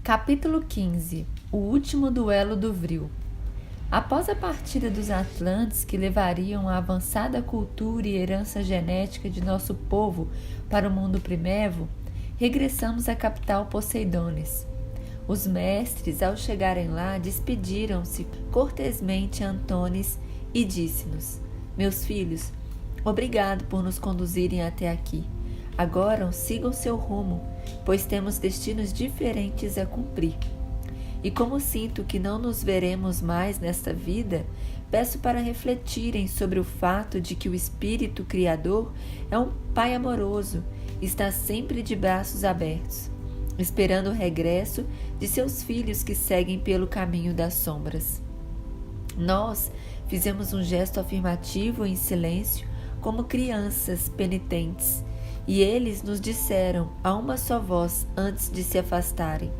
Capítulo 15. O último duelo do Vril. Após a partida dos Atlantes, que levariam a avançada cultura e herança genética de nosso povo para o mundo primevo, regressamos à capital Poseidones. Os mestres, ao chegarem lá, despediram-se cortesmente a Antônis e disse-nos: Meus filhos, obrigado por nos conduzirem até aqui. Agora sigam seu rumo, pois temos destinos diferentes a cumprir. E como sinto que não nos veremos mais nesta vida, peço para refletirem sobre o fato de que o Espírito Criador é um Pai amoroso, está sempre de braços abertos, esperando o regresso de seus filhos que seguem pelo caminho das sombras. Nós fizemos um gesto afirmativo em silêncio, como crianças penitentes, e eles nos disseram a uma só voz antes de se afastarem: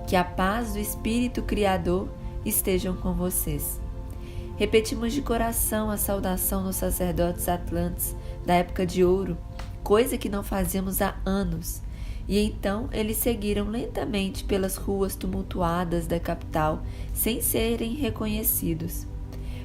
que a paz do Espírito Criador estejam com vocês. Repetimos de coração a saudação dos sacerdotes atlantes da época de ouro, coisa que não fazíamos há anos, e então eles seguiram lentamente pelas ruas tumultuadas da capital, sem serem reconhecidos.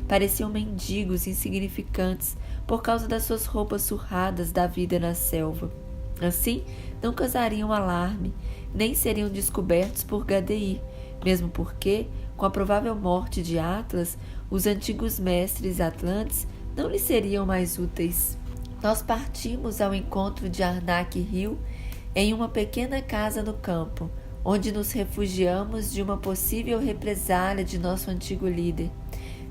Pareciam mendigos insignificantes por causa das suas roupas surradas da vida na selva. Assim, não causariam alarme, nem seriam descobertos por Gadair, mesmo porque, com a provável morte de Atlas, os antigos mestres atlantes não lhes seriam mais úteis. Nós partimos ao encontro de Arnak-Rio em uma pequena casa no campo, onde nos refugiamos de uma possível represália de nosso antigo líder.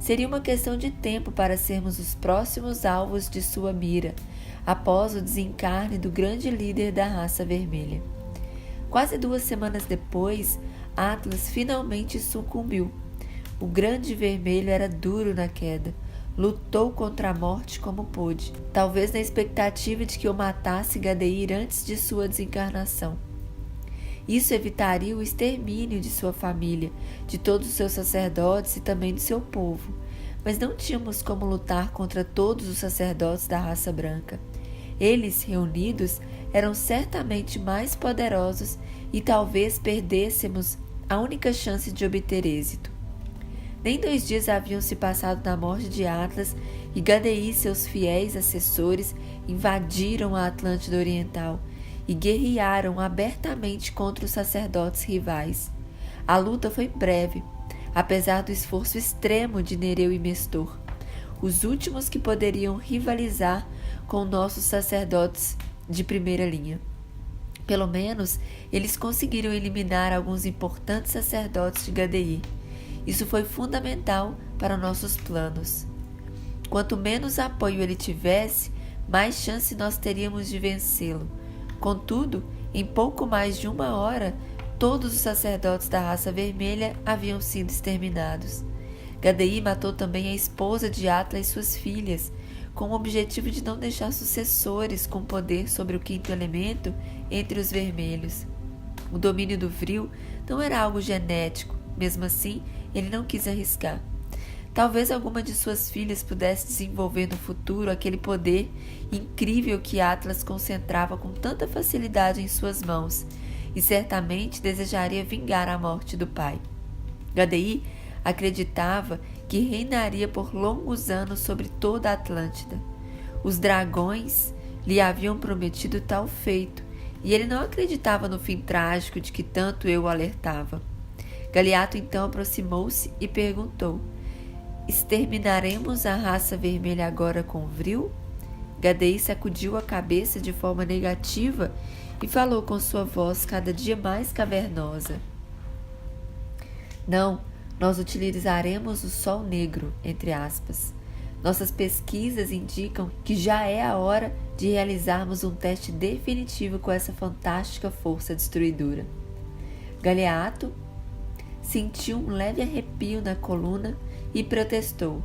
Seria uma questão de tempo para sermos os próximos alvos de sua mira, após o desencarne do grande líder da raça vermelha. Quase 2 semanas depois, Atlas finalmente sucumbiu. O grande vermelho era duro na queda, lutou contra a morte como pôde, talvez na expectativa de que o matasse Gadair antes de sua desencarnação. Isso evitaria o extermínio de sua família, de todos os seus sacerdotes e também do seu povo. Mas não tínhamos como lutar contra todos os sacerdotes da raça branca. Eles, reunidos, eram certamente mais poderosos e talvez perdêssemos a única chance de obter êxito. Nem 2 dias haviam se passado da morte de Atlas e Gadair e seus fiéis assessores invadiram a Atlântida Oriental e guerrearam abertamente contra os sacerdotes rivais. A luta foi breve, apesar do esforço extremo de Nereu e Mestor, os últimos que poderiam rivalizar com nossos sacerdotes de primeira linha. Pelo menos, eles conseguiram eliminar alguns importantes sacerdotes de Gadair. Isso foi fundamental para nossos planos. Quanto menos apoio ele tivesse, mais chance nós teríamos de vencê-lo. Contudo, em pouco mais de 1 hora, todos os sacerdotes da raça vermelha haviam sido exterminados. Gadair matou também a esposa de Atlas e suas filhas, com o objetivo de não deixar sucessores com poder sobre o 5º elemento entre os vermelhos. O domínio do Vril não era algo genético, mesmo assim, ele não quis arriscar. Talvez alguma de suas filhas pudesse desenvolver no futuro aquele poder incrível que Atlas concentrava com tanta facilidade em suas mãos, e certamente desejaria vingar a morte do pai. Gadair acreditava que reinaria por longos anos sobre toda a Atlântida. Os dragões lhe haviam prometido tal feito, e ele não acreditava no fim trágico de que tanto eu o alertava. Galeato então aproximou-se e perguntou: Exterminaremos a raça vermelha agora com Vril? Gadair sacudiu a cabeça de forma negativa e falou com sua voz cada dia mais cavernosa: Não, nós utilizaremos o Sol Negro, entre aspas. Nossas pesquisas indicam que já é a hora de realizarmos um teste definitivo com essa fantástica força destruidora. Galeato sentiu um leve arrepio na coluna e protestou: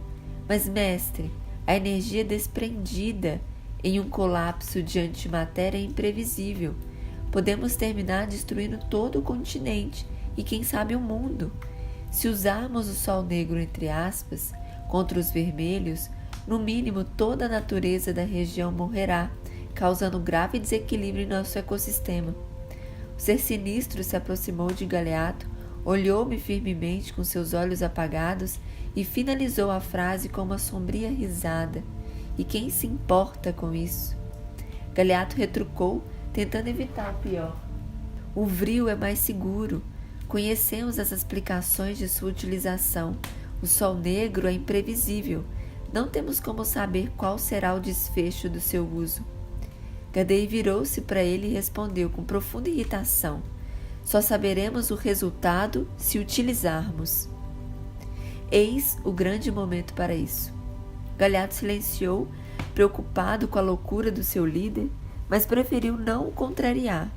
Mas, mestre, a energia desprendida em um colapso de antimatéria é imprevisível. Podemos terminar destruindo todo o continente e, quem sabe, o mundo. Se usarmos o Sol Negro, entre aspas, contra os vermelhos, no mínimo toda a natureza da região morrerá, causando grave desequilíbrio em nosso ecossistema. Os ser sinistro se aproximou de Galeato, olhou-me firmemente com seus olhos apagados e finalizou a frase com uma sombria risada. E quem se importa com isso? Galeato retrucou, tentando evitar o pior. O vril é mais seguro. Conhecemos as explicações de sua utilização. O sol negro é imprevisível. Não temos como saber qual será o desfecho do seu uso. Gadei virou-se para ele e respondeu com profunda irritação. Só saberemos o resultado se utilizarmos. Eis o grande momento para isso. Galeato silenciou, preocupado com a loucura do seu líder, mas preferiu não o contrariar.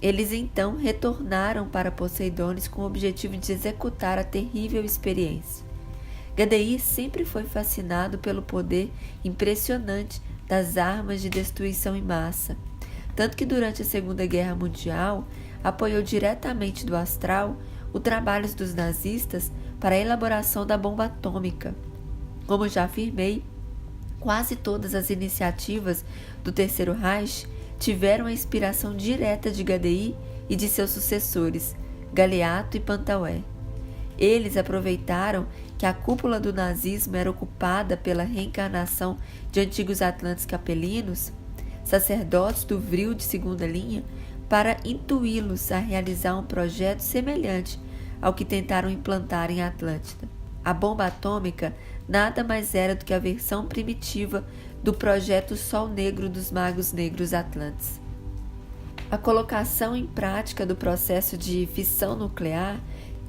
Eles então retornaram para Poseidones com o objetivo de executar a terrível experiência. Gadei sempre foi fascinado pelo poder impressionante das armas de destruição em massa, tanto que durante a Segunda Guerra Mundial apoiou diretamente do astral o trabalho dos nazistas para a elaboração da bomba atômica. Como já afirmei, quase todas as iniciativas do Terceiro Reich tiveram a inspiração direta de Gadei e de seus sucessores, Galeato e Pantaué. Eles aproveitaram que a cúpula do nazismo era ocupada pela reencarnação de antigos atlantes capelinos, sacerdotes do vril de segunda linha, para intuí-los a realizar um projeto semelhante ao que tentaram implantar em Atlântida. A bomba atômica nada mais era do que a versão primitiva do projeto Sol Negro dos Magos Negros Atlantes. A colocação em prática do processo de fissão nuclear,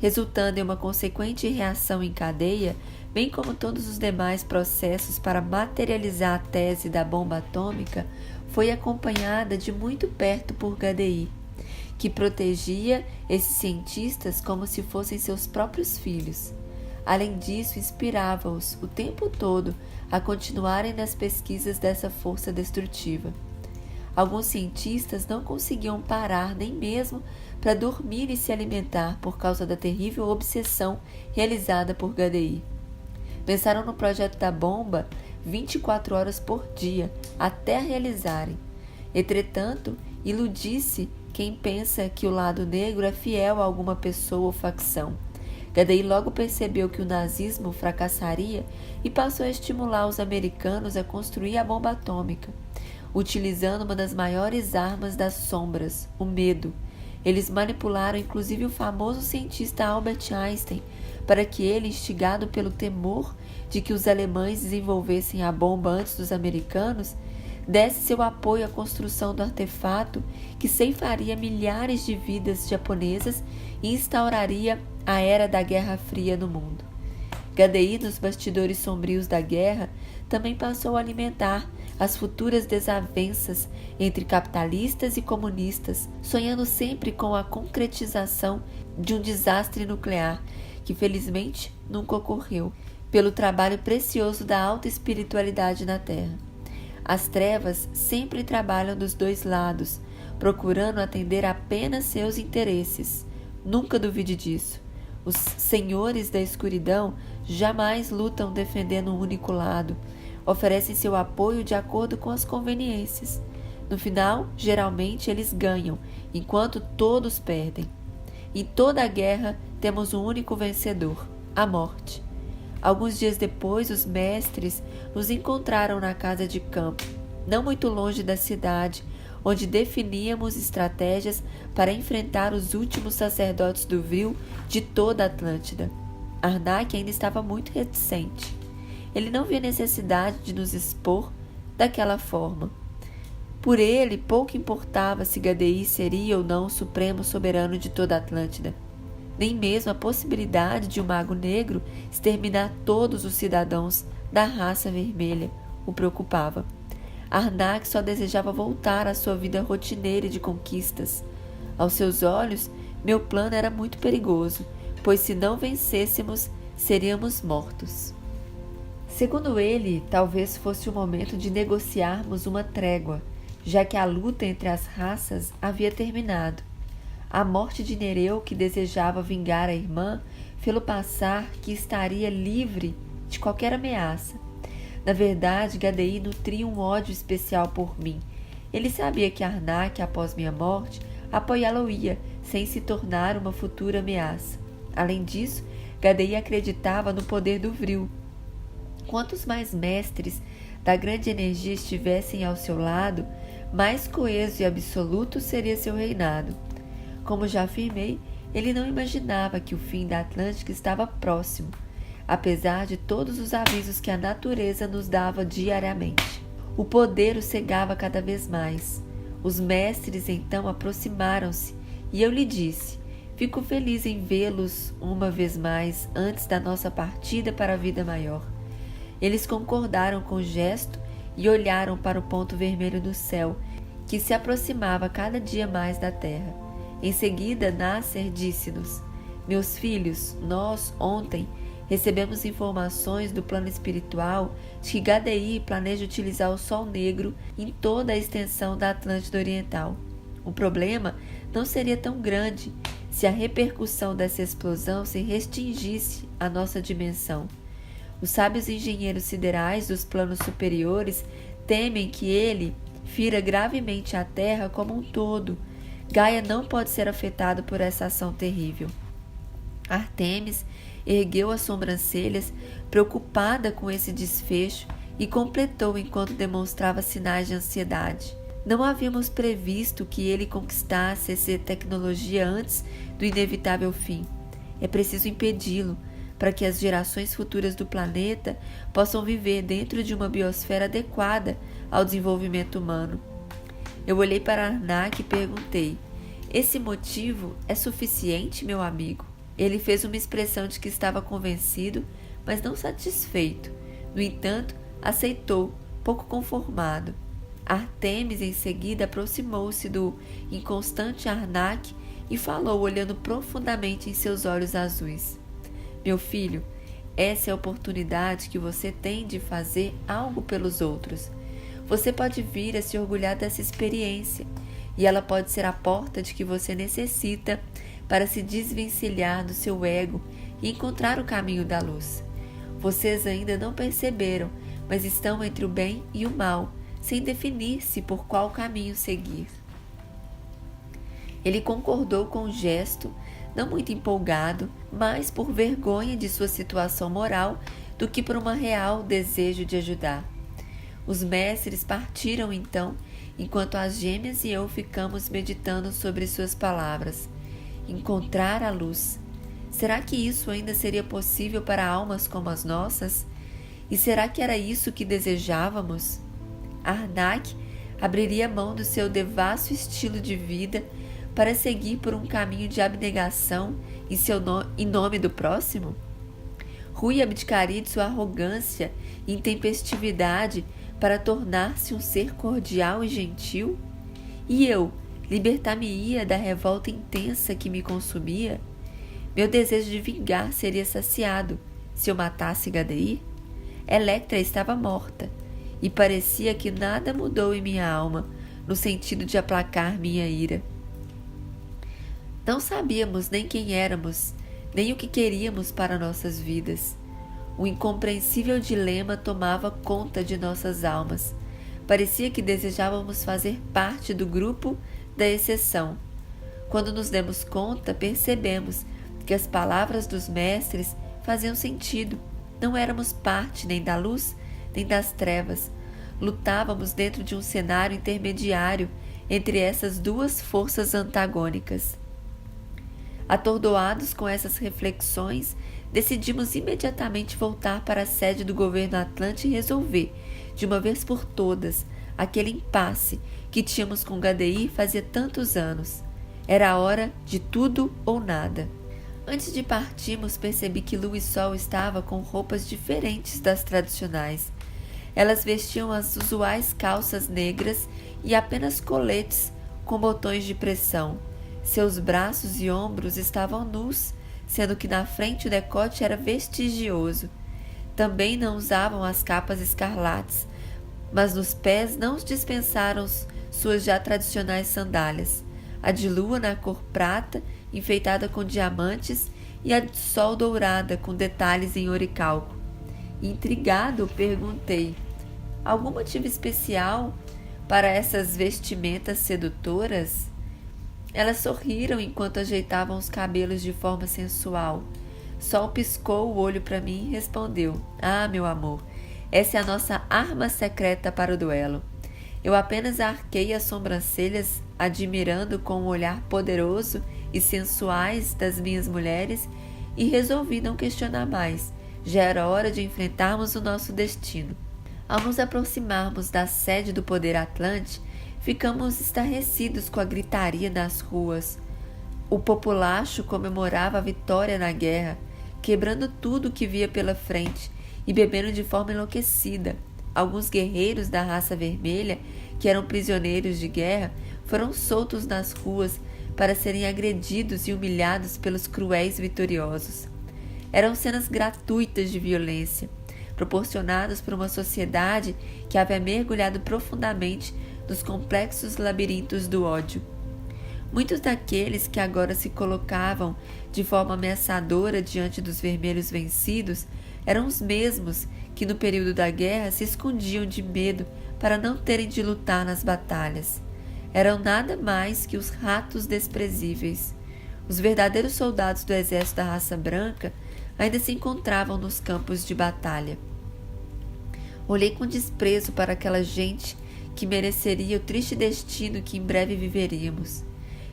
resultando em uma consequente reação em cadeia, bem como todos os demais processos para materializar a tese da bomba atômica, foi acompanhada de muito perto por Gadei, que protegia esses cientistas como se fossem seus próprios filhos. Além disso, inspirava-os o tempo todo a continuarem nas pesquisas dessa força destrutiva. Alguns cientistas não conseguiam parar nem mesmo para dormir e se alimentar por causa da terrível obsessão realizada por Gadei. Pensaram no projeto da bomba 24 horas por dia, até a realizarem. Entretanto, iludiu-se quem pensa que o lado negro é fiel a alguma pessoa ou facção. Gadei logo percebeu que o nazismo fracassaria e passou a estimular os americanos a construir a bomba atômica, utilizando uma das maiores armas das sombras, o medo. Eles manipularam inclusive o famoso cientista Albert Einstein para que ele, instigado pelo temor de que os alemães desenvolvessem a bomba antes dos americanos, desse seu apoio à construção do artefato que ceifaria milhares de vidas japonesas e instauraria a era da Guerra Fria no mundo. Gadei, nos bastidores sombrios da guerra, também passou a alimentar as futuras desavenças entre capitalistas e comunistas, sonhando sempre com a concretização de um desastre nuclear, que felizmente nunca ocorreu, pelo trabalho precioso da alta espiritualidade na Terra. As trevas sempre trabalham dos dois lados, procurando atender apenas seus interesses. Nunca duvide disso. Os senhores da escuridão jamais lutam defendendo um único lado, oferecem seu apoio de acordo com as conveniências. No final, geralmente eles ganham, enquanto todos perdem. Em toda a guerra temos um único vencedor, a morte. Alguns dias depois, os mestres nos encontraram na casa de campo, não muito longe da cidade, onde definíamos estratégias para enfrentar os últimos sacerdotes do vril de toda a Atlântida. Arnak ainda estava muito reticente. Ele não via necessidade de nos expor daquela forma. Por ele, pouco importava se Gadei seria ou não o supremo soberano de toda a Atlântida. Nem mesmo a possibilidade de um mago negro exterminar todos os cidadãos da raça vermelha o preocupava. Arnak só desejava voltar à sua vida rotineira de conquistas. Aos seus olhos, meu plano era muito perigoso, pois se não vencêssemos, seríamos mortos. Segundo ele, talvez fosse o momento de negociarmos uma trégua, já que a luta entre as raças havia terminado. A morte de Nereu, que desejava vingar a irmã, fê-lo passar que estaria livre de qualquer ameaça. Na verdade, Gadei nutria um ódio especial por mim. Ele sabia que Arnak, após minha morte, apoiá-lo-ia sem se tornar uma futura ameaça. Além disso, Gadair acreditava no poder do Vril. Quantos mais mestres da grande energia estivessem ao seu lado, mais coeso e absoluto seria seu reinado. Como já afirmei, ele não imaginava que o fim da Atlântica estava próximo, apesar de todos os avisos que a natureza nos dava diariamente. O poder o cegava cada vez mais. Os mestres então aproximaram-se e eu lhe disse: fico feliz em vê-los uma vez mais antes da nossa partida para a vida maior. Eles concordaram com o gesto e olharam para o ponto vermelho do céu, que se aproximava cada dia mais da terra. Em seguida, Nasser disse-nos: meus filhos, nós, ontem, recebemos informações do plano espiritual de que Gadair planeja utilizar o Sol Negro em toda a extensão da Atlântida Oriental. O problema não seria tão grande se a repercussão dessa explosão se restringisse à nossa dimensão. Os sábios engenheiros siderais dos planos superiores temem que ele fira gravemente a Terra como um todo. Gaia não pode ser afetado por essa ação terrível. Artemis ergueu as sobrancelhas, preocupada com esse desfecho, e completou enquanto demonstrava sinais de ansiedade. Não havíamos previsto que ele conquistasse essa tecnologia antes do inevitável fim. É preciso impedi-lo, para que as gerações futuras do planeta possam viver dentro de uma biosfera adequada ao desenvolvimento humano. Eu olhei para Arnak e perguntei: esse motivo é suficiente, meu amigo? Ele fez uma expressão de que estava convencido, mas não satisfeito. No entanto, aceitou, pouco conformado. Artemis em seguida aproximou-se do inconstante Arnak e falou, olhando profundamente em seus olhos azuis: meu filho, essa é a oportunidade que você tem de fazer algo pelos outros. Você pode vir a se orgulhar dessa experiência, e ela pode ser a porta de que você necessita para se desvencilhar do seu ego e encontrar o caminho da luz. Vocês ainda não perceberam, mas estão entre o bem e o mal, sem definir-se por qual caminho seguir. Ele concordou com o gesto, não muito empolgado, mais por vergonha de sua situação moral do que por um real desejo de ajudar. Os mestres partiram então, enquanto as gêmeas e eu ficamos meditando sobre suas palavras. Encontrar a luz. Será que isso ainda seria possível para almas como as nossas? E será que era isso que desejávamos? Arnak abriria mão do seu devasso estilo de vida para seguir por um caminho de abnegação em nome do próximo? Rui abdicaria de sua arrogância e intempestividade para tornar-se um ser cordial e gentil? E eu libertar-me-ia da revolta intensa que me consumia? Meu desejo de vingar seria saciado se eu matasse Gadair? Electra estava morta, e parecia que nada mudou em minha alma, no sentido de aplacar minha ira. Não sabíamos nem quem éramos, nem o que queríamos para nossas vidas. Um incompreensível dilema tomava conta de nossas almas. Parecia que desejávamos fazer parte do grupo da exceção. Quando nos demos conta, percebemos que as palavras dos mestres faziam sentido. Não éramos parte nem da luz, nem das trevas. Lutávamos dentro de um cenário intermediário entre essas duas forças antagônicas. Atordoados com essas reflexões, decidimos imediatamente voltar para a sede do governo Atlante e resolver, de uma vez por todas, aquele impasse que tínhamos com Gadair fazia tantos anos. Era a hora de tudo ou nada. Antes de partirmos, percebi que Lu e Sol estava com roupas diferentes das tradicionais. Elas vestiam as usuais calças negras e apenas coletes com botões de pressão. Seus braços e ombros estavam nus, sendo que na frente o decote era vestigioso. Também não usavam as capas escarlates, mas nos pés não dispensaram suas já tradicionais sandálias. A de lua na cor prata, enfeitada com diamantes, e a de sol dourada, com detalhes em oricalco. Intrigado, perguntei: algum motivo especial para essas vestimentas sedutoras? Elas sorriram enquanto ajeitavam os cabelos de forma sensual. Sol piscou o olho para mim e respondeu: Ah, meu amor, essa é a nossa arma secreta para o duelo. Eu apenas arquei as sobrancelhas, admirando com o olhar poderoso e sensuais das minhas mulheres, e resolvi não questionar mais. Já era hora de enfrentarmos o nosso destino. Ao nos aproximarmos da sede do poder Atlante, ficamos estarrecidos com a gritaria nas ruas. O populacho comemorava a vitória na guerra, quebrando tudo o que via pela frente e bebendo de forma enlouquecida. Alguns guerreiros da raça vermelha, que eram prisioneiros de guerra, foram soltos nas ruas para serem agredidos e humilhados pelos cruéis vitoriosos. Eram cenas gratuitas de violência, proporcionadas por uma sociedade que havia mergulhado profundamente nos complexos labirintos do ódio. Muitos daqueles que agora se colocavam de forma ameaçadora diante dos vermelhos vencidos eram os mesmos que no período da guerra se escondiam de medo para não terem de lutar nas batalhas. Eram nada mais que os ratos desprezíveis. Os verdadeiros soldados do exército da raça branca ainda se encontravam nos campos de batalha. Olhei com desprezo para aquela gente que mereceria o triste destino que em breve viveríamos.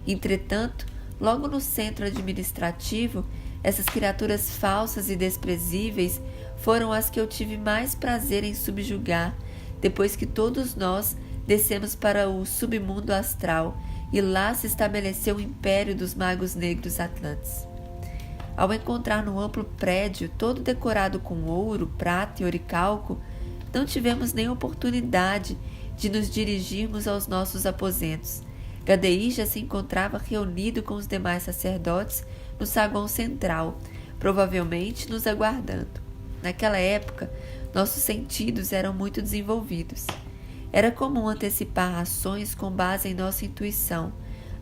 Entretanto, logo no centro administrativo, essas criaturas falsas e desprezíveis foram as que eu tive mais prazer em subjugar, depois que todos nós descemos para o submundo astral e lá se estabeleceu o império dos magos negros atlantes. Ao encontrar no amplo prédio, todo decorado com ouro, prata e oricalco, não tivemos nem oportunidade de nos dirigirmos aos nossos aposentos. Gadei já se encontrava reunido com os demais sacerdotes no saguão central, provavelmente nos aguardando. Naquela época, nossos sentidos eram muito desenvolvidos. Era comum antecipar ações com base em nossa intuição,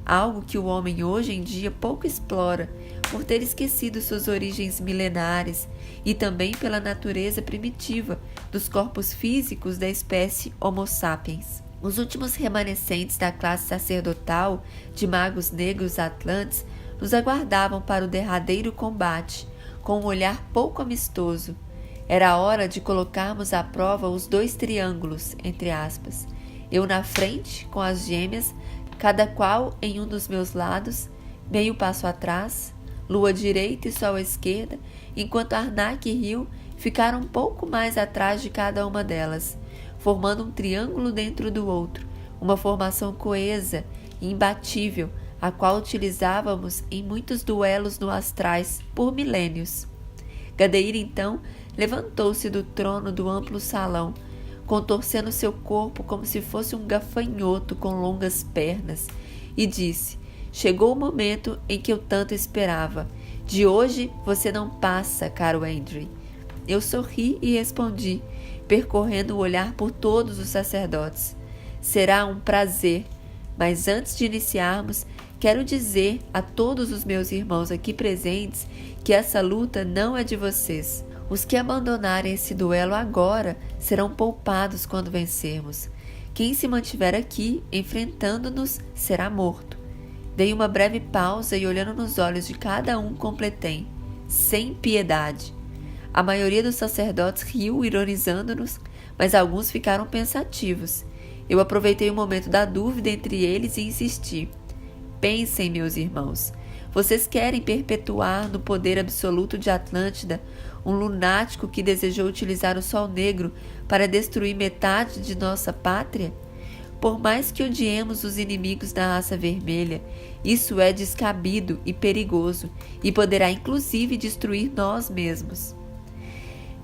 algo que o homem hoje em dia pouco explora, por ter esquecido suas origens milenares e também pela natureza primitiva dos corpos físicos da espécie Homo sapiens. Os últimos remanescentes da classe sacerdotal de magos negros atlantes nos aguardavam para o derradeiro combate, com um olhar pouco amistoso. Era a hora de colocarmos à prova os 2 triângulos, entre aspas. Eu na frente, com as gêmeas, cada qual em um dos meus lados, meio passo atrás, lua direita e sol à esquerda, enquanto Arnak e Rio ficaram um pouco mais atrás de cada uma delas, formando um triângulo dentro do outro, uma formação coesa e imbatível, a qual utilizávamos em muitos duelos no astrais por milênios. Gadeir, então, levantou-se do trono do amplo salão, contorcendo seu corpo como se fosse um gafanhoto com longas pernas, e disse: Chegou o momento em que eu tanto esperava. De hoje você não passa, caro Andrew. Eu sorri e respondi, percorrendo o olhar por todos os sacerdotes. Será um prazer, mas antes de iniciarmos, quero dizer a todos os meus irmãos aqui presentes que essa luta não é de vocês. Os que abandonarem esse duelo agora serão poupados quando vencermos. Quem se mantiver aqui, enfrentando-nos, será morto. Dei uma breve pausa e, olhando nos olhos de cada um, completei: sem piedade. A maioria dos sacerdotes riu, ironizando-nos, mas alguns ficaram pensativos. Eu aproveitei o momento da dúvida entre eles e insisti: pensem, meus irmãos. Vocês querem perpetuar no poder absoluto de Atlântida um lunático que desejou utilizar o Sol Negro para destruir metade de nossa pátria? Por mais que odiemos os inimigos da raça vermelha, isso é descabido e perigoso e poderá inclusive destruir nós mesmos.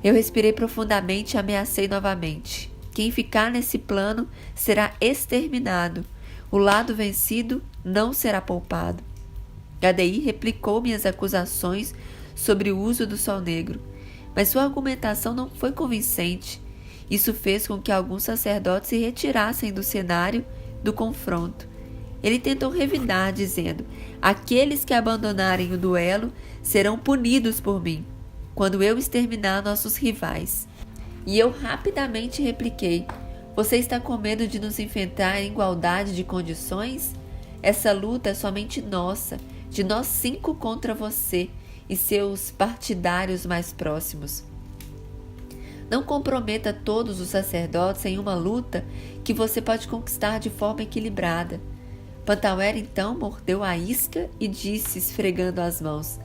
Eu respirei profundamente e ameacei novamente. Quem ficar nesse plano será exterminado. O lado vencido não será poupado. Gadei replicou minhas acusações sobre o uso do Sol Negro, mas sua argumentação não foi convincente. Isso fez com que alguns sacerdotes se retirassem do cenário do confronto. Ele tentou revidar, dizendo: aqueles que abandonarem o duelo serão punidos por mim, quando eu exterminar nossos rivais. E eu rapidamente repliquei: você está com medo de nos enfrentar em igualdade de condições? Essa luta é somente nossa, de nós 5 contra você e seus partidários mais próximos. Não comprometa todos os sacerdotes em uma luta que você pode conquistar de forma equilibrada. Pantauer então mordeu a isca e disse, esfregando as mãos: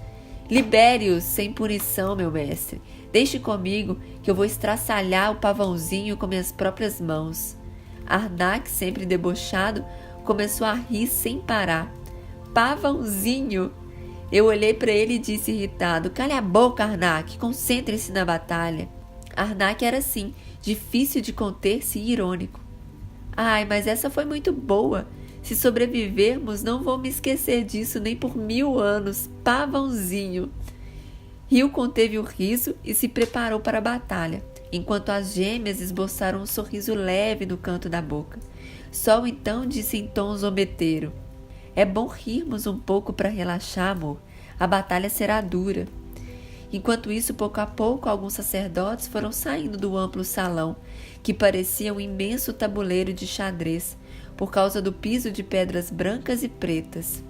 libere-os sem punição, meu mestre. Deixe comigo que eu vou estraçalhar o pavãozinho com minhas próprias mãos. Arnak, sempre debochado, começou a rir sem parar. Pavãozinho! Eu olhei para ele e disse irritado: cale a boca, Arnak, concentre-se na batalha. Arnak era assim, difícil de conter-se e irônico. Ai, mas essa foi muito boa. Se sobrevivermos, não vou me esquecer disso nem por 1000 anos. Pavãozinho! Rio conteve o riso e se preparou para a batalha, enquanto as gêmeas esboçaram um sorriso leve no canto da boca. Sol então disse em tom zombeteiro: é bom rirmos um pouco para relaxar, amor. A batalha será dura. Enquanto isso, pouco a pouco, alguns sacerdotes foram saindo do amplo salão, que parecia um imenso tabuleiro de xadrez, por causa do piso de pedras brancas e pretas.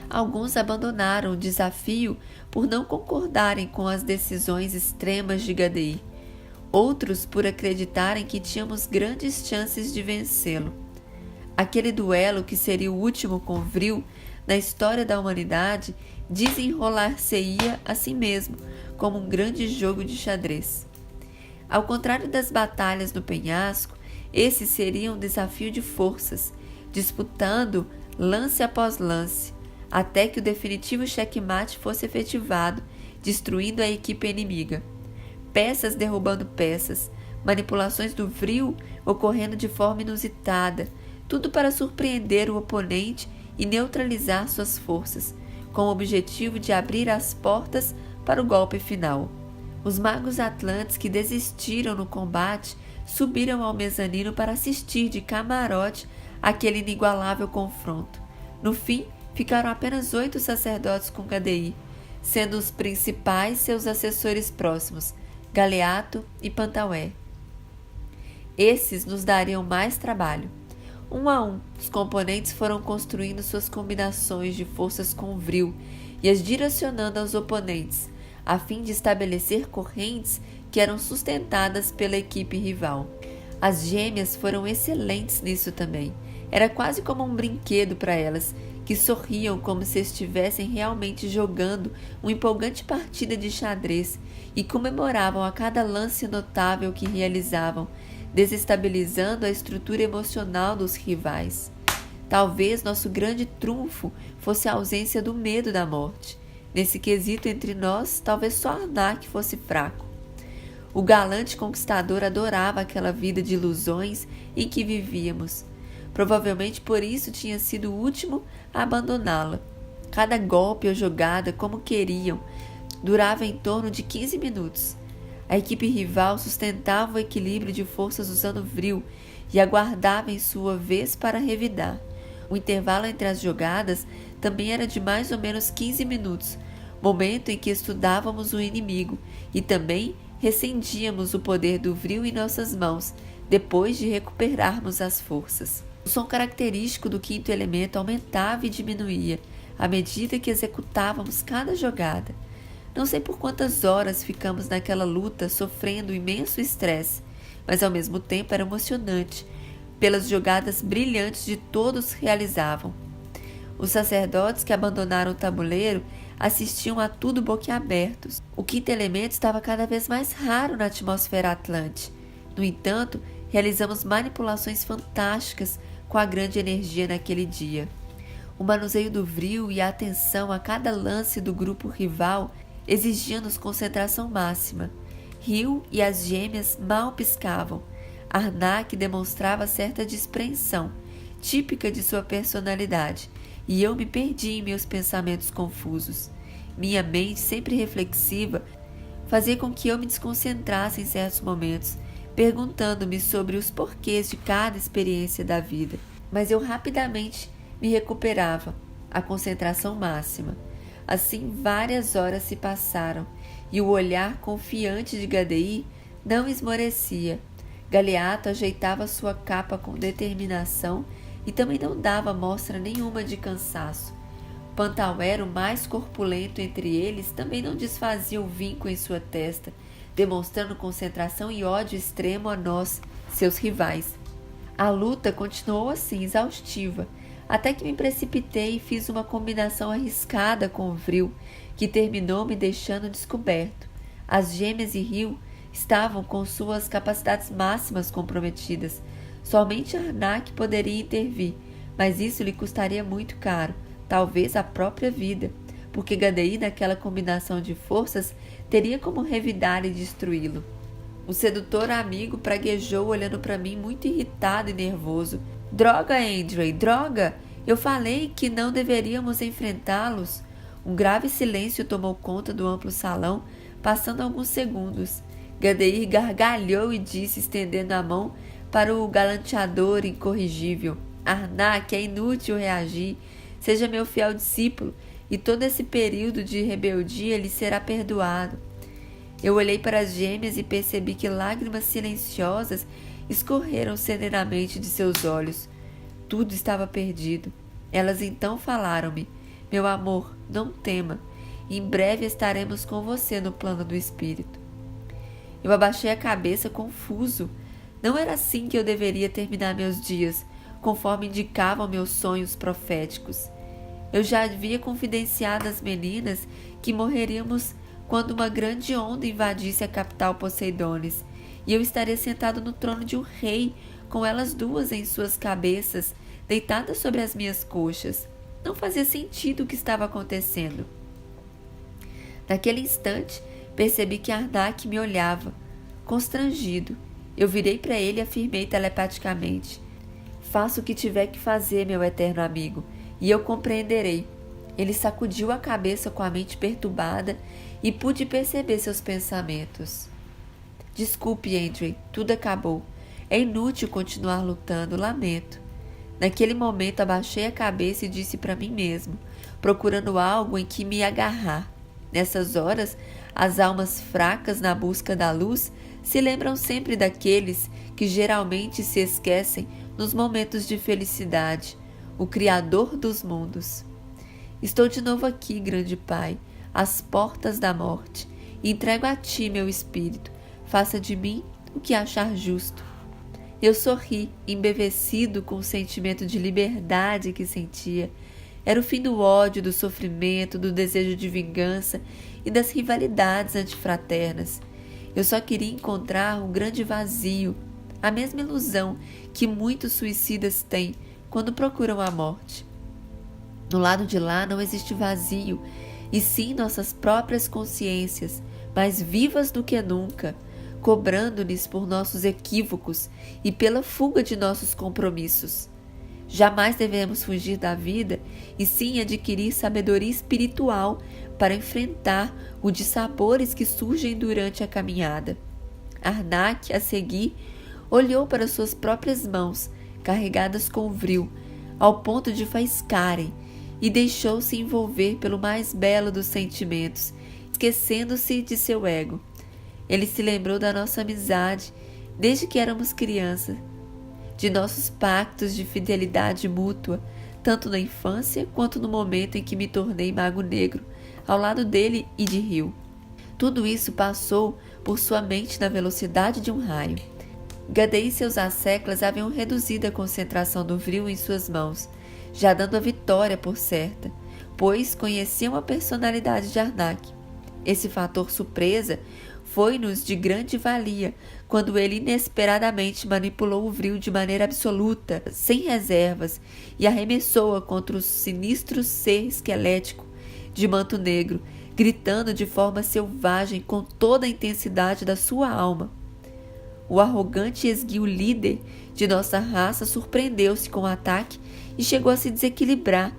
Alguns abandonaram o desafio por não concordarem com as decisões extremas de Gadi. Outros por acreditarem que tínhamos grandes chances de vencê-lo. Aquele duelo, que seria o último com Vril na história da humanidade, desenrolar-se-ia a si mesmo, como um grande jogo de xadrez. Ao contrário das batalhas no penhasco, esse seria um desafio de forças, disputando lance após lance, até que o definitivo checkmate fosse efetivado, destruindo a equipe inimiga. Peças derrubando peças, manipulações do Vril ocorrendo de forma inusitada, tudo para surpreender o oponente e neutralizar suas forças, com o objetivo de abrir as portas para o golpe final. Os magos atlantes que desistiram no combate subiram ao mezanino para assistir de camarote aquele inigualável confronto. No fim, ficaram apenas 8 sacerdotes com Gadi, sendo os principais seus assessores próximos, Galeato e Pantauer. Esses nos dariam mais trabalho. Um a um, os componentes foram construindo suas combinações de forças com Vril e as direcionando aos oponentes, a fim de estabelecer correntes que eram sustentadas pela equipe rival. As gêmeas foram excelentes nisso também. Era quase como um brinquedo para elas, que sorriam como se estivessem realmente jogando uma empolgante partida de xadrez e comemoravam a cada lance notável que realizavam, desestabilizando a estrutura emocional dos rivais. Talvez nosso grande trunfo fosse a ausência do medo da morte. Nesse quesito entre nós, talvez só Arnak fosse fraco. O galante conquistador adorava aquela vida de ilusões em que vivíamos. Provavelmente por isso tinha sido o último a abandoná-la. Cada golpe ou jogada, como queriam, durava em torno de 15 minutos. A equipe rival sustentava o equilíbrio de forças usando Vril e aguardava em sua vez para revidar. O intervalo entre as jogadas também era de mais ou menos 15 minutos, momento em que estudávamos o inimigo e também recendíamos o poder do Vril em nossas mãos, depois de recuperarmos as forças. O som característico do quinto elemento aumentava e diminuía à medida que executávamos cada jogada. Não sei por quantas horas ficamos naquela luta sofrendo imenso estresse, mas ao mesmo tempo era emocionante, pelas jogadas brilhantes de todos realizavam. Os sacerdotes que abandonaram o tabuleiro assistiam a tudo boquiabertos. O quinto elemento estava cada vez mais raro na atmosfera atlante. No entanto, realizamos manipulações fantásticas com a grande energia naquele dia. O manuseio do Vril e a atenção a cada lance do grupo rival exigiam-nos concentração máxima. Rio e as gêmeas mal piscavam. Arnak demonstrava certa despreensão, típica de sua personalidade, e eu me perdi em meus pensamentos confusos. Minha mente, sempre reflexiva, fazia com que eu me desconcentrasse em certos momentos, perguntando-me sobre os porquês de cada experiência da vida. Mas eu rapidamente me recuperava, a concentração máxima. Assim, várias horas se passaram, e o olhar confiante de Gadi não esmorecia. Galeato ajeitava sua capa com determinação e também não dava mostra nenhuma de cansaço. Pantauer, o mais corpulento entre eles, também não desfazia o vinco em sua testa, demonstrando concentração e ódio extremo a nós, seus rivais. A luta continuou assim, exaustiva, até que me precipitei e fiz uma combinação arriscada com o Vril, que terminou me deixando descoberto. As gêmeas e Rio estavam com suas capacidades máximas comprometidas. Somente Arnak poderia intervir, mas isso lhe custaria muito caro, talvez a própria vida, porque Gandei, naquela combinação de forças, teria como revidar e destruí-lo. O sedutor amigo praguejou olhando para mim muito irritado e nervoso. Droga, Andrei, droga! Eu falei que não deveríamos enfrentá-los. Um grave silêncio tomou conta do amplo salão, passando alguns segundos. Gandei gargalhou e disse, estendendo a mão para o galanteador incorrigível: Arnak, é inútil reagir. Seja meu fiel discípulo, e todo esse período de rebeldia lhe será perdoado. Eu olhei para as gêmeas e percebi que lágrimas silenciosas escorreram serenamente de seus olhos. Tudo estava perdido. Elas então falaram-me: meu amor, não tema. Em breve estaremos com você no plano do espírito. Eu abaixei a cabeça confuso. Não era assim que eu deveria terminar meus dias, conforme indicavam meus sonhos proféticos. Eu já havia confidenciado às meninas que morreríamos quando uma grande onda invadisse a capital Poseidones, e eu estaria sentado no trono de um rei, com elas duas em suas cabeças, deitadas sobre as minhas coxas. Não fazia sentido o que estava acontecendo. Naquele instante, percebi que Arnak me olhava, constrangido. Eu virei para ele e afirmei telepaticamente: faça o que tiver que fazer, meu eterno amigo, e eu compreenderei. Ele sacudiu a cabeça com a mente perturbada e pude perceber seus pensamentos. Desculpe, Andrei, tudo acabou. É inútil continuar lutando, lamento. Naquele momento abaixei a cabeça e disse para mim mesmo, procurando algo em que me agarrar. Nessas horas, as almas fracas na busca da luz se lembram sempre daqueles que geralmente se esquecem nos momentos de felicidade, o Criador dos mundos. Estou de novo aqui, grande Pai, às portas da morte, e entrego a Ti meu espírito. Faça de mim o que achar justo. Eu sorri, embevecido com o sentimento de liberdade que sentia. Era o fim do ódio, do sofrimento, do desejo de vingança e das rivalidades antifraternas. Eu só queria encontrar um grande vazio, a mesma ilusão que muitos suicidas têm quando procuram a morte. No lado de lá não existe vazio, e sim nossas próprias consciências, mais vivas do que nunca, cobrando-lhes por nossos equívocos e pela fuga de nossos compromissos. Jamais devemos fugir da vida, e sim adquirir sabedoria espiritual para enfrentar os dissabores que surgem durante a caminhada. Arnak, a seguir, olhou para suas próprias mãos, carregadas com vril, ao ponto de faiscarem, e deixou-se envolver pelo mais belo dos sentimentos, esquecendo-se de seu ego. Ele se lembrou da nossa amizade, desde que éramos crianças, de nossos pactos de fidelidade mútua, tanto na infância quanto no momento em que me tornei mago negro, ao lado dele e de Rio. Tudo isso passou por sua mente na velocidade de um raio. Gandei e seus asseclas haviam reduzido a concentração do vril em suas mãos, já dando a vitória por certa, pois conheciam a personalidade de Arnak. Esse fator surpresa foi-nos de grande valia quando ele inesperadamente manipulou o vril de maneira absoluta, sem reservas, e arremessou-a contra o sinistro ser esquelético de manto negro, gritando de forma selvagem com toda a intensidade da sua alma. O arrogante e esguio líder de nossa raça surpreendeu-se com o ataque e chegou a se desequilibrar,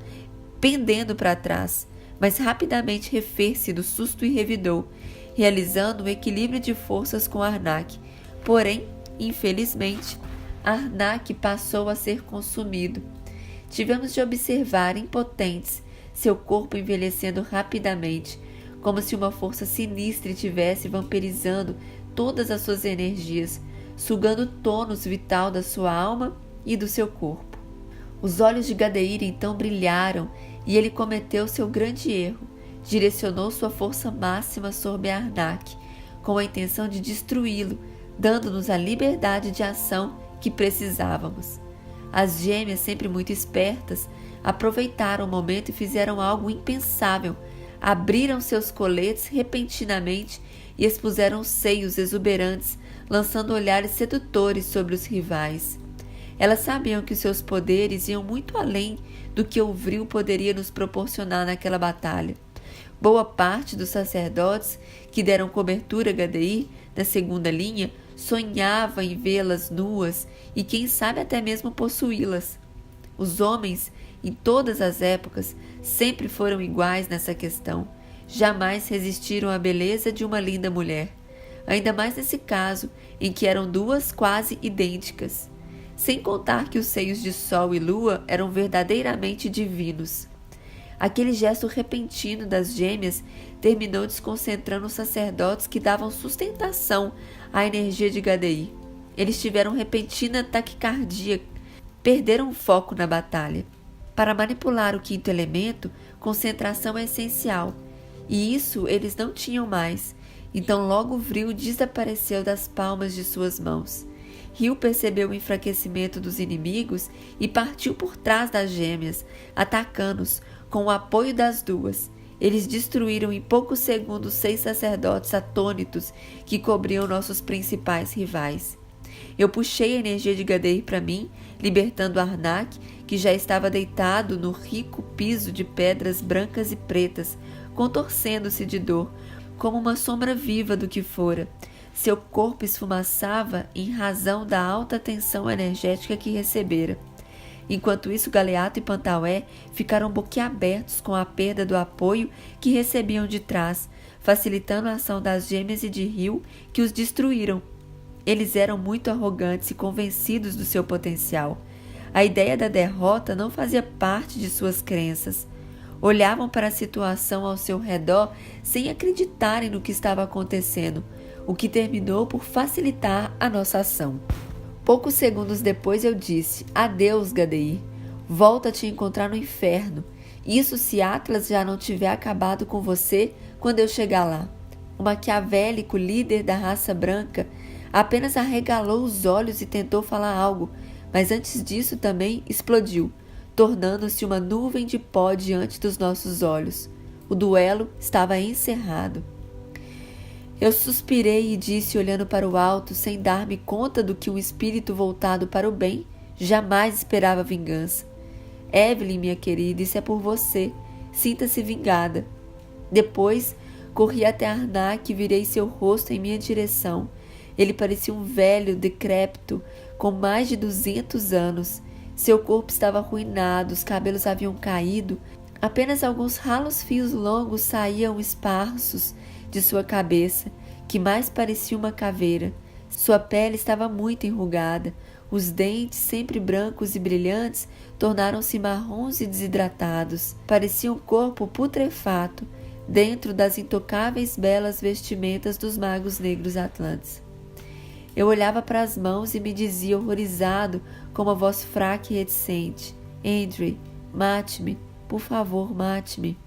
pendendo para trás, mas rapidamente refez-se do susto e revidou, realizando um equilíbrio de forças com Arnak. Porém, infelizmente, Arnak passou a ser consumido. Tivemos de observar, impotentes, seu corpo envelhecendo rapidamente, como se uma força sinistra estivesse vampirizando todas as suas energias, sugando o tônus vital da sua alma e do seu corpo. Os olhos de Gadeir então brilharam e ele cometeu seu grande erro. Direcionou sua força máxima sobre Arnak, com a intenção de destruí-lo, dando-nos a liberdade de ação que precisávamos. As gêmeas, sempre muito espertas, aproveitaram o momento e fizeram algo impensável. Abriram seus coletes repentinamente e expuseram seios exuberantes, lançando olhares sedutores sobre os rivais. Elas sabiam que seus poderes iam muito além do que o vril poderia nos proporcionar naquela batalha. Boa parte dos sacerdotes que deram cobertura a Gadeir na segunda linha sonhava em vê-las nuas e quem sabe até mesmo possuí-las. Os homens, em todas as épocas, sempre foram iguais nessa questão. Jamais resistiram à beleza de uma linda mulher. Ainda mais nesse caso, em que eram duas quase idênticas. Sem contar que os seios de Sol e Lua eram verdadeiramente divinos. Aquele gesto repentino das gêmeas terminou desconcentrando os sacerdotes que davam sustentação à energia de Gadeir. Eles tiveram repentina taquicardia, perderam o foco na batalha. Para manipular o quinto elemento, concentração é essencial, e isso eles não tinham mais. Então logo o vril desapareceu das palmas de suas mãos. Ryu percebeu o enfraquecimento dos inimigos e partiu por trás das gêmeas, atacando-os com o apoio das duas. Eles destruíram em poucos segundos 6 sacerdotes atônitos que cobriam nossos principais rivais. Eu puxei a energia de Gadeir para mim, libertando Arnak, que já estava deitado no rico piso de pedras brancas e pretas, contorcendo-se de dor, como uma sombra viva do que fora. Seu corpo esfumaçava em razão da alta tensão energética que recebera. Enquanto isso, Galeato e Pantaué ficaram boquiabertos com a perda do apoio que recebiam de trás, facilitando a ação das gêmeas e de Ryu, que os destruíram. Eles eram muito arrogantes e convencidos do seu potencial. A ideia da derrota não fazia parte de suas crenças. Olhavam para a situação ao seu redor sem acreditarem no que estava acontecendo, o que terminou por facilitar a nossa ação. Poucos segundos depois eu disse: adeus, Gadeir. Volto a te encontrar no inferno. Isso se Atlas já não tiver acabado com você quando eu chegar lá. O maquiavélico líder da raça branca apenas arregalou os olhos e tentou falar algo, mas antes disso também explodiu, tornando-se uma nuvem de pó diante dos nossos olhos. O duelo estava encerrado. Eu suspirei e disse, olhando para o alto, sem dar-me conta do que um espírito voltado para o bem jamais esperava vingança. Evelyn, minha querida, isso é por você. Sinta-se vingada. Depois, corri até Arnak e virei seu rosto em minha direção. Ele parecia um velho, decrépito, com mais de 200 anos. Seu corpo estava arruinado, os cabelos haviam caído, apenas alguns ralos fios longos saíam esparsos de sua cabeça, que mais parecia uma caveira. Sua pele estava muito enrugada, os dentes, sempre brancos e brilhantes, tornaram-se marrons e desidratados. Parecia um corpo putrefato, dentro das intocáveis belas vestimentas dos magos negros atlantes. Eu olhava para as mãos e me dizia, horrorizado, com uma voz fraca e reticente: Andre, mate-me, por favor, mate-me.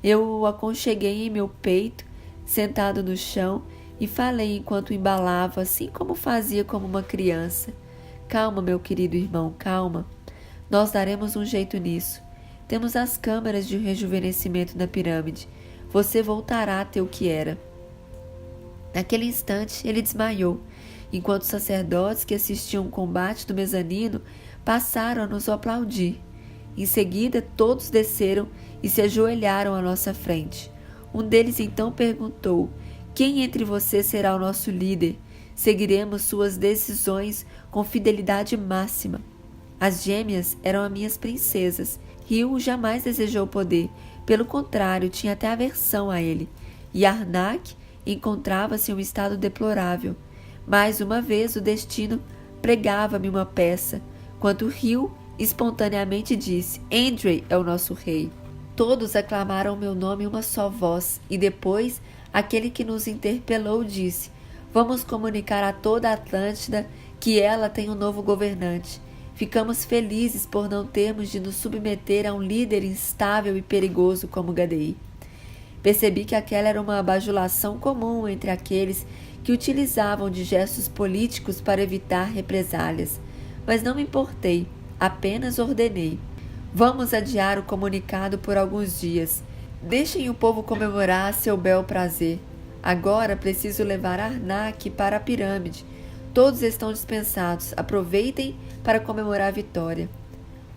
Eu o aconcheguei em meu peito, sentado no chão, e falei enquanto o embalava, assim como fazia como uma criança. Calma, meu querido irmão, calma. Nós daremos um jeito nisso. Temos as câmaras de rejuvenescimento na pirâmide. Você voltará a ter o que era. Naquele instante, ele desmaiou, enquanto os sacerdotes que assistiam o combate do mezanino passaram a nos aplaudir. Em seguida, todos desceram e se ajoelharam à nossa frente. Um deles então perguntou: quem entre vocês será o nosso líder? Seguiremos suas decisões com fidelidade máxima. As gêmeas eram as minhas princesas. Ryu jamais desejou poder, pelo contrário, tinha até aversão a ele. E Arnak encontrava-se em um estado deplorável. Mais uma vez o destino pregava-me uma peça, quando Ryu espontaneamente disse: Andre é o nosso rei. Todos aclamaram meu nome em uma só voz, e depois aquele que nos interpelou disse: vamos comunicar a toda a Atlântida que ela tem um novo governante. Ficamos felizes por não termos de nos submeter a um líder instável e perigoso como Gadei. Percebi que aquela era uma bajulação comum entre aqueles que utilizavam de gestos políticos para evitar represálias, mas não me importei, apenas ordenei. Vamos adiar o comunicado por alguns dias. Deixem o povo comemorar a seu bel prazer. Agora preciso levar Arnak para a pirâmide. Todos estão dispensados. Aproveitem para comemorar a vitória.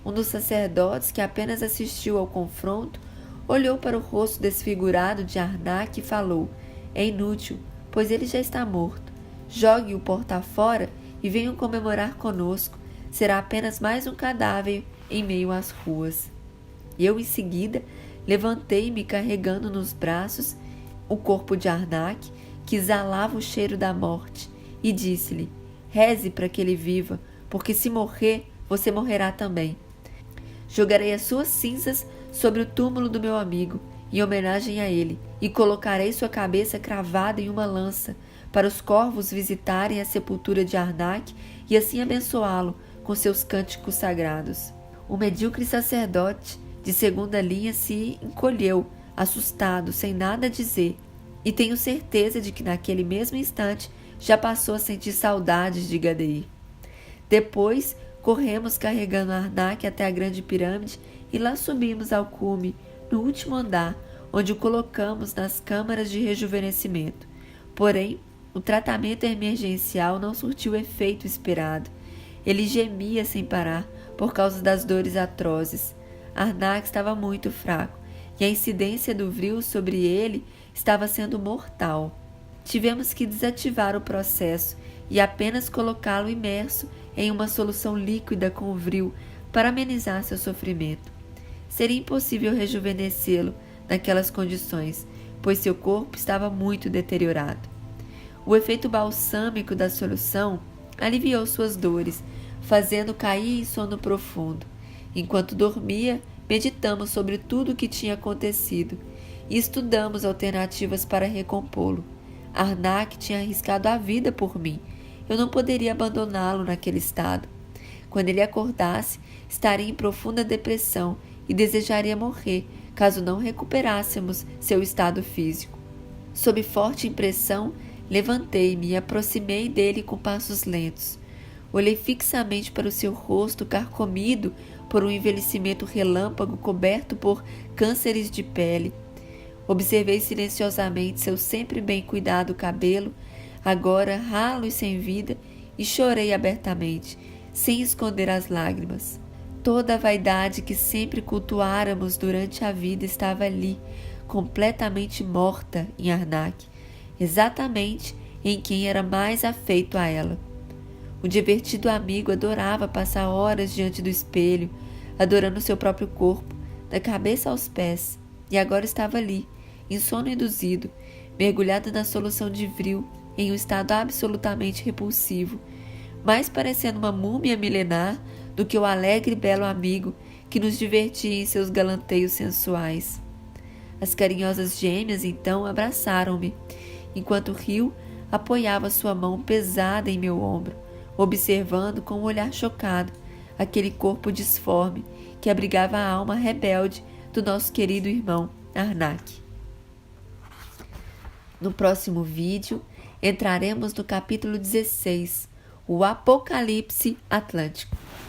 Um dos sacerdotes, que apenas assistiu ao confronto, olhou para o rosto desfigurado de Arnak e falou: é inútil, pois ele já está morto. Jogue-o porta fora e venham comemorar conosco. Será apenas mais um cadáver em meio às ruas. Eu, em seguida, levantei-me carregando nos braços o corpo de Arnak, que exalava o cheiro da morte, e disse-lhe: reze para que ele viva, porque se morrer, você morrerá também. Jogarei as suas cinzas sobre o túmulo do meu amigo, em homenagem a ele, e colocarei sua cabeça cravada em uma lança, para os corvos visitarem a sepultura de Arnak e assim abençoá-lo com seus cânticos sagrados. O medíocre sacerdote de segunda linha se encolheu, assustado, sem nada dizer, e tenho certeza de que naquele mesmo instante já passou a sentir saudades de Gadei. Depois, corremos carregando Arnak até a grande pirâmide e lá subimos ao cume, no último andar, onde o colocamos nas câmaras de rejuvenescimento. Porém, o tratamento emergencial não surtiu o efeito esperado. Ele gemia sem parar por causa das dores atrozes. Arnak estava muito fraco e a incidência do vril sobre ele estava sendo mortal. Tivemos que desativar o processo e apenas colocá-lo imerso em uma solução líquida com vril para amenizar seu sofrimento. Seria impossível rejuvenescê-lo naquelas condições, pois seu corpo estava muito deteriorado. O efeito balsâmico da solução aliviou suas dores, fazendo cair em sono profundo. Enquanto dormia, meditamos sobre tudo o que tinha acontecido e estudamos alternativas para recompô-lo. Arnak tinha arriscado a vida por mim. Eu não poderia abandoná-lo naquele estado. Quando ele acordasse, estaria em profunda depressão e desejaria morrer, caso não recuperássemos seu estado físico. Sob forte impressão, levantei-me e aproximei dele com passos lentos. Olhei fixamente para o seu rosto carcomido por um envelhecimento relâmpago coberto por cânceres de pele. Observei silenciosamente seu sempre bem cuidado cabelo, agora ralo e sem vida, e chorei abertamente, sem esconder as lágrimas. Toda a vaidade que sempre cultuáramos durante a vida estava ali, completamente morta em Arnak, exatamente em quem era mais afeito a ela. O divertido amigo adorava passar horas diante do espelho, adorando seu próprio corpo, da cabeça aos pés, e agora estava ali, em sono induzido, mergulhado na solução de vril, em um estado absolutamente repulsivo, mais parecendo uma múmia milenar do que o alegre e belo amigo que nos divertia em seus galanteios sensuais. As carinhosas gêmeas, então, abraçaram-me, enquanto Rio apoiava sua mão pesada em meu ombro, observando com um olhar chocado aquele corpo disforme que abrigava a alma rebelde do nosso querido irmão Arnak. No próximo vídeo, entraremos no capítulo 16, o Apocalipse Atlântico.